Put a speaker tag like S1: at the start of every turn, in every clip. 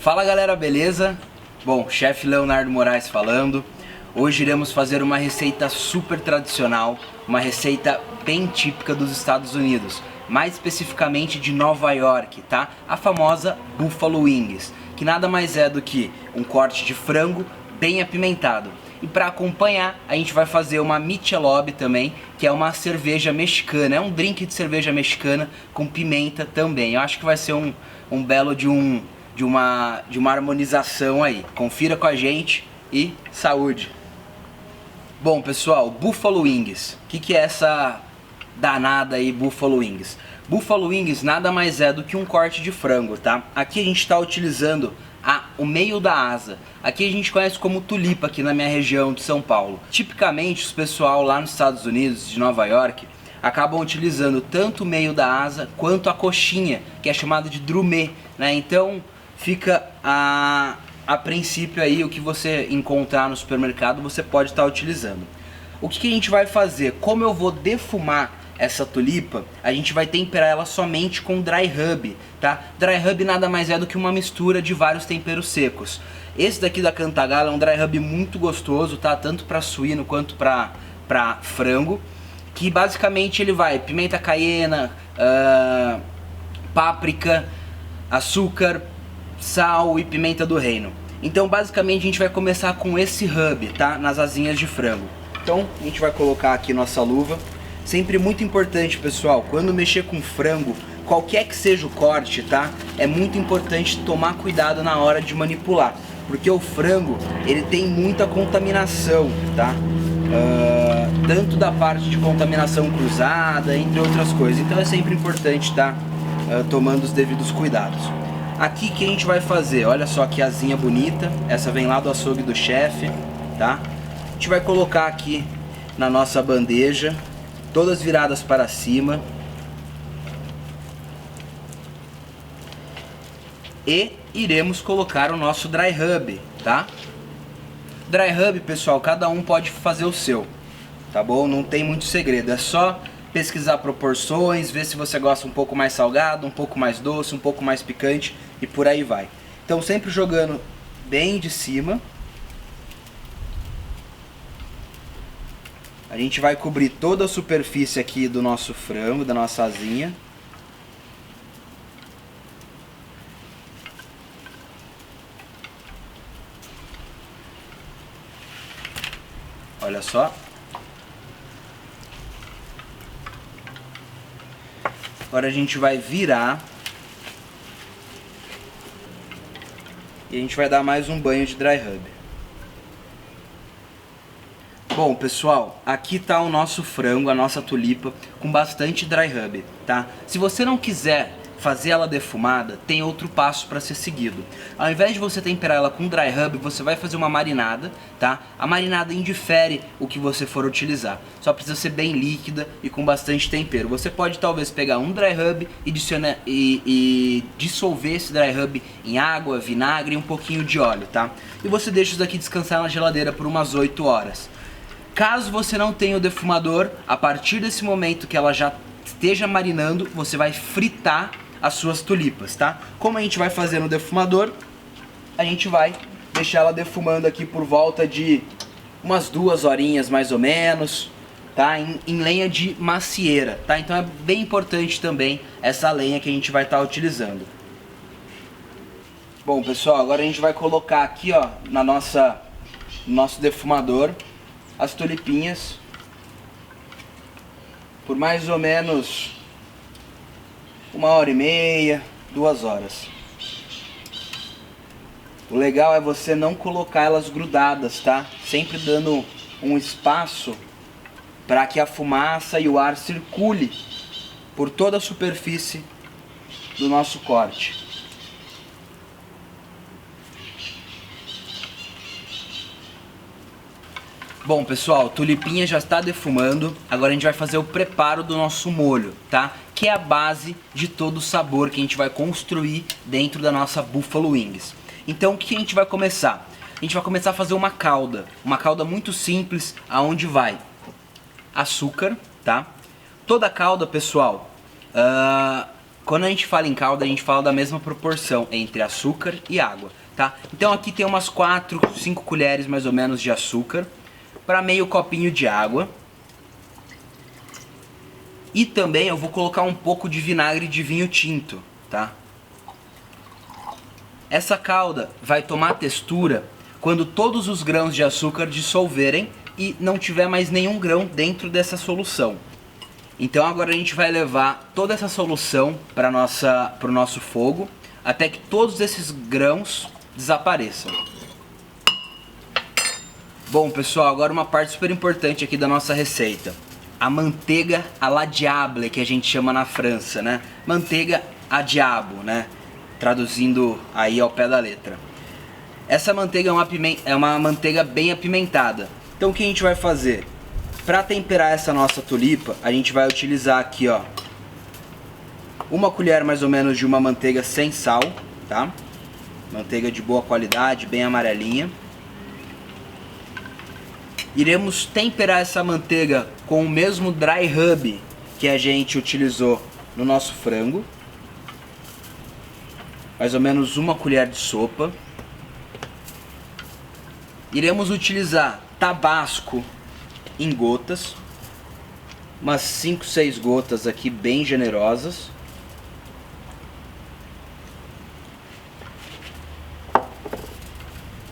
S1: Fala galera, beleza? Bom, chefe Leonardo Moraes falando. Hoje iremos fazer uma receita super tradicional, uma receita bem típica dos Estados Unidos, mais especificamente de Nova York, tá? A famosa Buffalo Wings, que nada mais é do que um corte de frango bem apimentado. E para acompanhar, a gente vai fazer uma Michelob também, que é uma cerveja mexicana, é um drink de cerveja mexicana com pimenta também. Eu acho que vai ser um belo de uma harmonização aí. Confira com a gente e saúde! Bom pessoal, Buffalo Wings. O que é essa danada aí Buffalo Wings? Buffalo Wings nada mais é do que um corte de frango, tá? Aqui a gente está utilizando o meio da asa. Aqui a gente conhece como tulipa aqui na minha região de São Paulo. Tipicamente os pessoal lá nos Estados Unidos, de Nova York, acabam utilizando tanto o meio da asa quanto a coxinha, que é chamada de drumê, né? Então fica a princípio aí o que você encontrar no supermercado você pode estar utilizando. O que a gente vai fazer? Como eu vou defumar essa tulipa, a gente vai temperar ela somente com dry rub, tá? Dry rub nada mais é do que uma mistura de vários temperos secos. Esse daqui da Cantagalo é um dry rub muito gostoso, tá? Tanto para suíno quanto para frango, que basicamente ele vai pimenta caiena, páprica, açúcar, sal e pimenta do reino. Então basicamente a gente vai começar com esse rub, tá? Nas asinhas de frango. Então a gente vai colocar aqui nossa luva. Sempre muito importante, pessoal, quando mexer com frango, qualquer que seja o corte, tá? É muito importante tomar cuidado na hora de manipular, porque o frango, ele tem muita contaminação, tá? Tanto da parte de contaminação cruzada, entre outras coisas. Então é sempre importante estar tomando os devidos cuidados. Aqui que a gente vai fazer, olha só que asinha bonita, essa vem lá do açougue do chefe, tá? A gente vai colocar aqui na nossa bandeja, todas viradas para cima. E iremos colocar o nosso dry rub, tá? Dry rub, pessoal, cada um pode fazer o seu, tá bom? Não tem muito segredo, é só pesquisar proporções, ver se você gosta um pouco mais salgado, um pouco mais doce, um pouco mais picante e por aí vai. Então sempre jogando bem de cima. A gente vai cobrir toda a superfície aqui do nosso frango, da nossa asinha. Olha só. Agora a gente vai virar. E a gente vai dar mais um banho de dry rub. Bom pessoal, aqui está o nosso frango, a nossa tulipa, com bastante dry rub, tá? Se você não quiser fazer ela defumada, tem outro passo para ser seguido. Ao invés de você temperar ela com dry rub, você vai fazer uma marinada, tá? A marinada indifere o que você for utilizar, só precisa ser bem líquida e com bastante tempero. Você pode talvez pegar um dry rub e dissolver esse dry rub em água, vinagre e um pouquinho de óleo, tá? E você deixa isso daqui descansar na geladeira por umas 8 horas. Caso você não tenha o defumador, a partir desse momento que ela já esteja marinando, você vai fritar as suas tulipas, tá? Como a gente vai fazer no defumador, a gente vai deixar ela defumando aqui por volta de umas 2 horinhas mais ou menos, tá? Em lenha de macieira, tá? Então é bem importante também essa lenha que a gente vai estar utilizando. Bom pessoal, agora a gente vai colocar aqui, ó, no nosso defumador, as tulipinhas por mais ou menos 1h30, 2 horas. O legal é você não colocar elas grudadas, tá? Sempre dando um espaço para que a fumaça e o ar circule por toda a superfície do nosso corte. Bom pessoal, tulipinha já está defumando, agora a gente vai fazer o preparo do nosso molho, tá? Que é a base de todo o sabor que a gente vai construir dentro da nossa Buffalo Wings. Então o que a gente vai começar? A gente vai começar a fazer uma calda muito simples, aonde vai açúcar, tá? Toda a calda, pessoal, Quando a gente fala em calda, a gente fala da mesma proporção entre açúcar e água, tá? Então aqui tem umas 4, 5 colheres mais ou menos de açúcar para meio copinho de água. E também eu vou colocar um pouco de vinagre de vinho tinto, tá? Essa calda vai tomar textura quando todos os grãos de açúcar dissolverem e não tiver mais nenhum grão dentro dessa solução. Então agora a gente vai levar toda essa solução para o nosso fogo até que todos esses grãos desapareçam. Bom pessoal, agora uma parte super importante aqui da nossa receita. A manteiga à la diable, que a gente chama na França, né? Manteiga a diabo, né? Traduzindo aí ao pé da letra. Essa manteiga é uma manteiga bem apimentada. Então o que a gente vai fazer? Para temperar essa nossa tulipa, a gente vai utilizar aqui, ó, uma colher mais ou menos de uma manteiga sem sal, tá? Manteiga de boa qualidade, bem amarelinha. Iremos temperar essa manteiga com o mesmo dry rub que a gente utilizou no nosso frango. Mais ou menos uma colher de sopa. Iremos utilizar tabasco em gotas, umas 5, 6 gotas aqui bem generosas.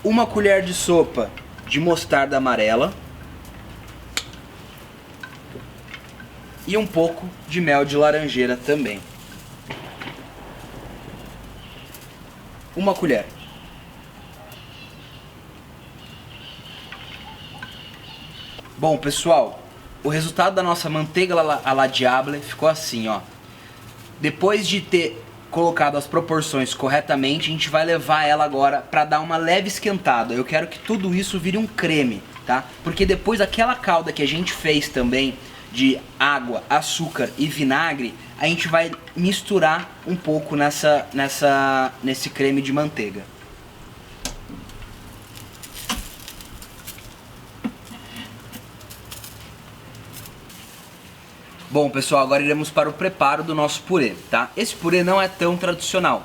S1: Uma colher de sopa de mostarda amarela e um pouco de mel de laranjeira também. Uma colher. Bom pessoal, o resultado da nossa manteiga à la diable ficou assim, ó. Depois de ter colocado as proporções corretamente, a gente vai levar ela agora para dar uma leve esquentada. Eu quero que tudo isso vire um creme, tá? Porque depois aquela calda que a gente fez também de água, açúcar e vinagre, a gente vai misturar um pouco nesse creme de manteiga. Bom pessoal, agora iremos para o preparo do nosso purê, tá? Esse purê não é tão tradicional,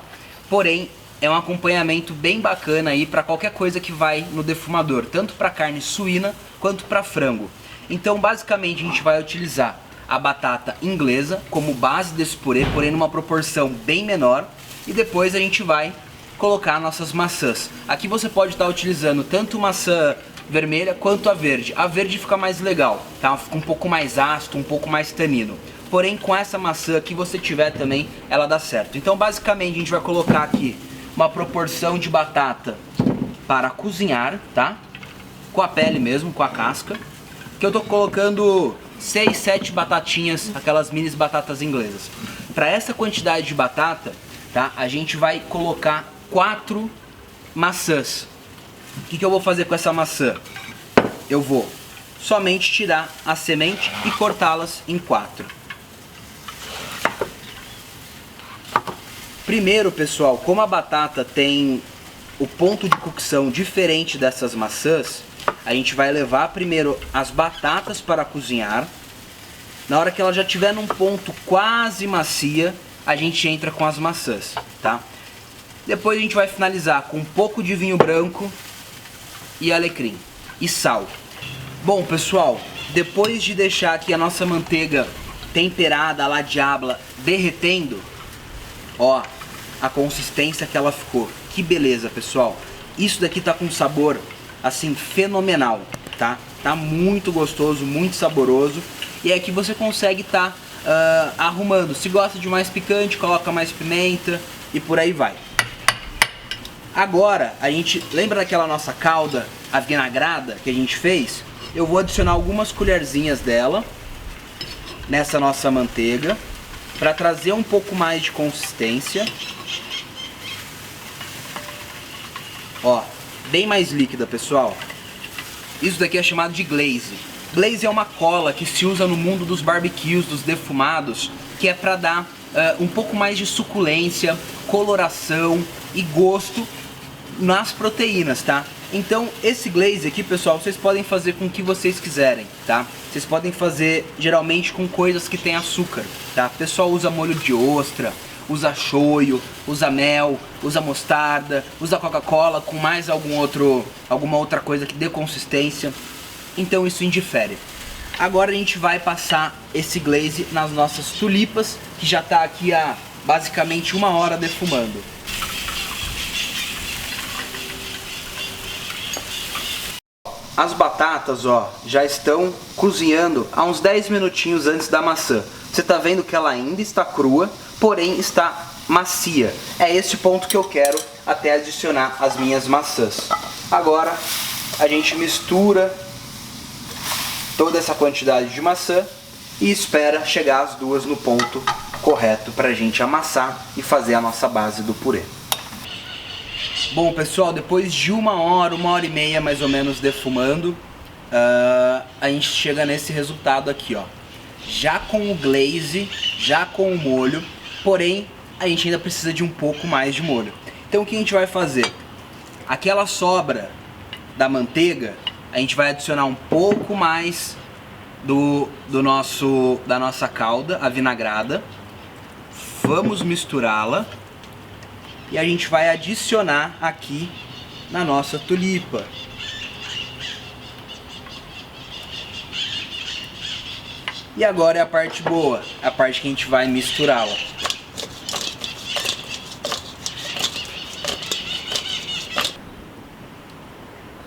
S1: porém é um acompanhamento bem bacana aí para qualquer coisa que vai no defumador, tanto para carne suína quanto para frango. Então basicamente a gente vai utilizar a batata inglesa como base desse purê, porém numa proporção bem menor, e depois a gente vai colocar nossas maçãs. Aqui você pode estar utilizando tanto maçã vermelha quanto a verde. A verde fica mais legal, tá? Fica um pouco mais ácido, um pouco mais tanino. Porém, com essa maçã que você tiver também, ela dá certo. Então, basicamente, a gente vai colocar aqui uma proporção de batata para cozinhar, tá? Com a pele mesmo, com a casca. Que eu tô colocando 6, 7 batatinhas, aquelas mini batatas inglesas. Para essa quantidade de batata, tá? A gente vai colocar 4 maçãs. O que eu vou fazer com essa maçã? Eu vou somente tirar a semente e cortá-las em 4. Primeiro, pessoal, como a batata tem o ponto de cocção diferente dessas maçãs, a gente vai levar primeiro as batatas para cozinhar. Na hora que ela já estiver num ponto quase macia, a gente entra com as maçãs, tá? Depois a gente vai finalizar com um pouco de vinho branco e alecrim e sal. Bom pessoal, depois de deixar aqui a nossa manteiga temperada à la diabla derretendo, ó, a consistência que ela ficou. Que beleza pessoal, isso daqui tá com um sabor assim fenomenal, tá? Tá muito gostoso, muito saboroso, e aqui você consegue tá arrumando. Se gosta de mais picante, coloca mais pimenta e por aí vai. Agora, a gente lembra daquela nossa calda avinagrada que a gente fez? Eu vou adicionar algumas colherzinhas dela nessa nossa manteiga para trazer um pouco mais de consistência. Ó, bem mais líquida, pessoal. Isso daqui é chamado de glaze. Glaze é uma cola que se usa no mundo dos barbecues, dos defumados, que é para dar um pouco mais de suculência, coloração e gosto nas proteínas, tá? Então esse glaze aqui, pessoal, vocês podem fazer com o que vocês quiserem, tá? Vocês podem fazer geralmente com coisas que tem açúcar, tá? O pessoal usa molho de ostra, usa shoyu, usa mel, usa mostarda, usa Coca-Cola com mais alguma outra coisa que dê consistência. Então isso indifere. Agora a gente vai passar esse glaze nas nossas tulipas, que já está aqui há basicamente 1 hora defumando. As batatas, ó, já estão cozinhando há uns 10 minutinhos antes da maçã. Você está vendo que ela ainda está crua, porém está macia. É esse ponto que eu quero até adicionar as minhas maçãs. Agora a gente mistura toda essa quantidade de maçã e espera chegar as duas no ponto correto para a gente amassar e fazer a nossa base do purê. Bom pessoal, depois de 1 hora, 1h30 mais ou menos defumando, a gente chega nesse resultado aqui, ó. Já com o glaze, já com o molho, porém a gente ainda precisa de um pouco mais de molho. Então o que a gente vai fazer? Aquela sobra da manteiga, a gente vai adicionar um pouco mais da nossa calda avinagrada. Vamos misturá-la. E a gente vai adicionar aqui na nossa tulipa. E agora é a parte boa, a parte que a gente vai misturá-la.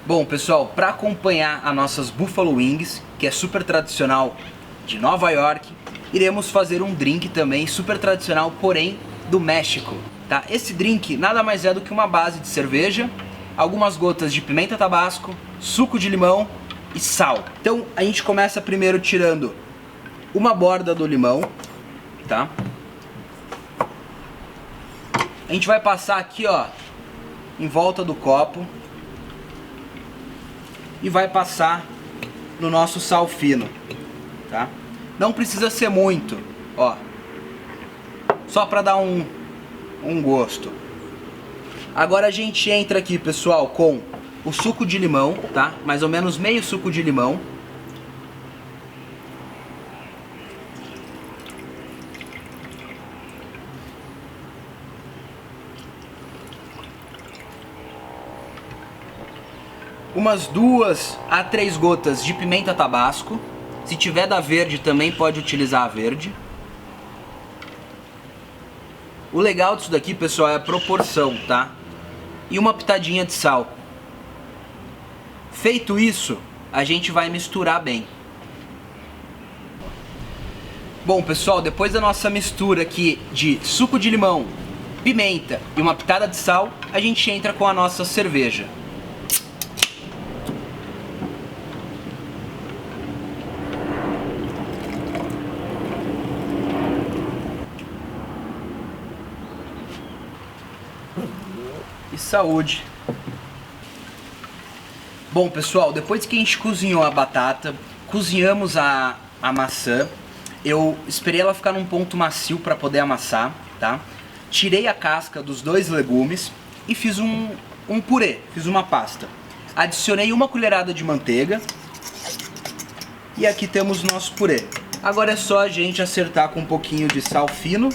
S1: Bom pessoal, para acompanhar as nossas Buffalo Wings, que é super tradicional de Nova York, iremos fazer um drink também super tradicional, porém do México. Tá? Esse drink nada mais é do que uma base de cerveja, algumas gotas de pimenta tabasco, suco de limão e sal. Então a gente começa primeiro tirando uma borda do limão, tá? A gente vai passar aqui, ó, em volta do copo e vai passar no nosso sal fino, tá? Não precisa ser muito, ó, só para dar um gosto. Agora a gente entra aqui, pessoal, com o suco de limão, tá? Mais ou menos meio suco de limão. Umas 2 a 3 gotas de pimenta tabasco. Se tiver da verde também pode utilizar a verde. O legal disso daqui, pessoal, é a proporção, tá? E uma pitadinha de sal. Feito isso, a gente vai misturar bem. Bom, pessoal, depois da nossa mistura aqui de suco de limão, pimenta e uma pitada de sal, a gente entra com a nossa cerveja. E saúde! Bom pessoal, depois que a gente cozinhou a batata, cozinhamos a maçã, eu esperei ela ficar num ponto macio para poder amassar, tá? Tirei a casca dos 2 legumes e fiz um purê, fiz uma pasta. Adicionei 1 colherada de manteiga e aqui temos o nosso purê. Agora é só a gente acertar com um pouquinho de sal fino.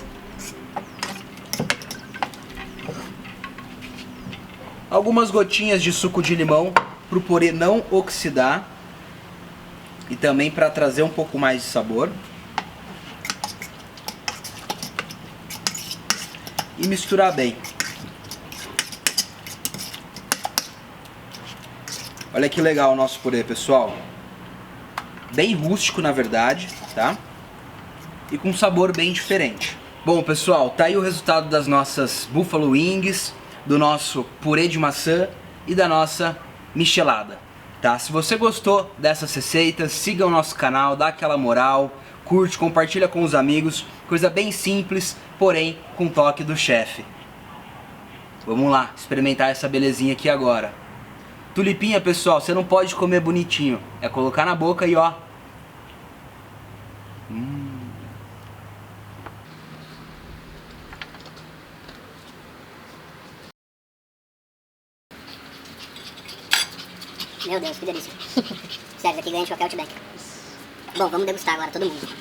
S1: Algumas gotinhas de suco de limão para o purê não oxidar e também para trazer um pouco mais de sabor. E misturar bem. Olha que legal o nosso purê, pessoal. Bem rústico, na verdade, tá? E com um sabor bem diferente. Bom, pessoal, tá aí o resultado das nossas Buffalo Wings, do nosso purê de maçã e da nossa michelada, tá? Se você gostou dessas receitas, siga o nosso canal, dá aquela moral, curte, compartilha com os amigos, coisa bem simples, porém com toque do chefe. Vamos lá, experimentar essa belezinha aqui agora. Tulipinha, pessoal, você não pode comer bonitinho, é colocar na boca e ó.
S2: Meu Deus, que delícia. Sério, aqui ganha de qualquer Outback. Bom, vamos degustar agora, todo mundo.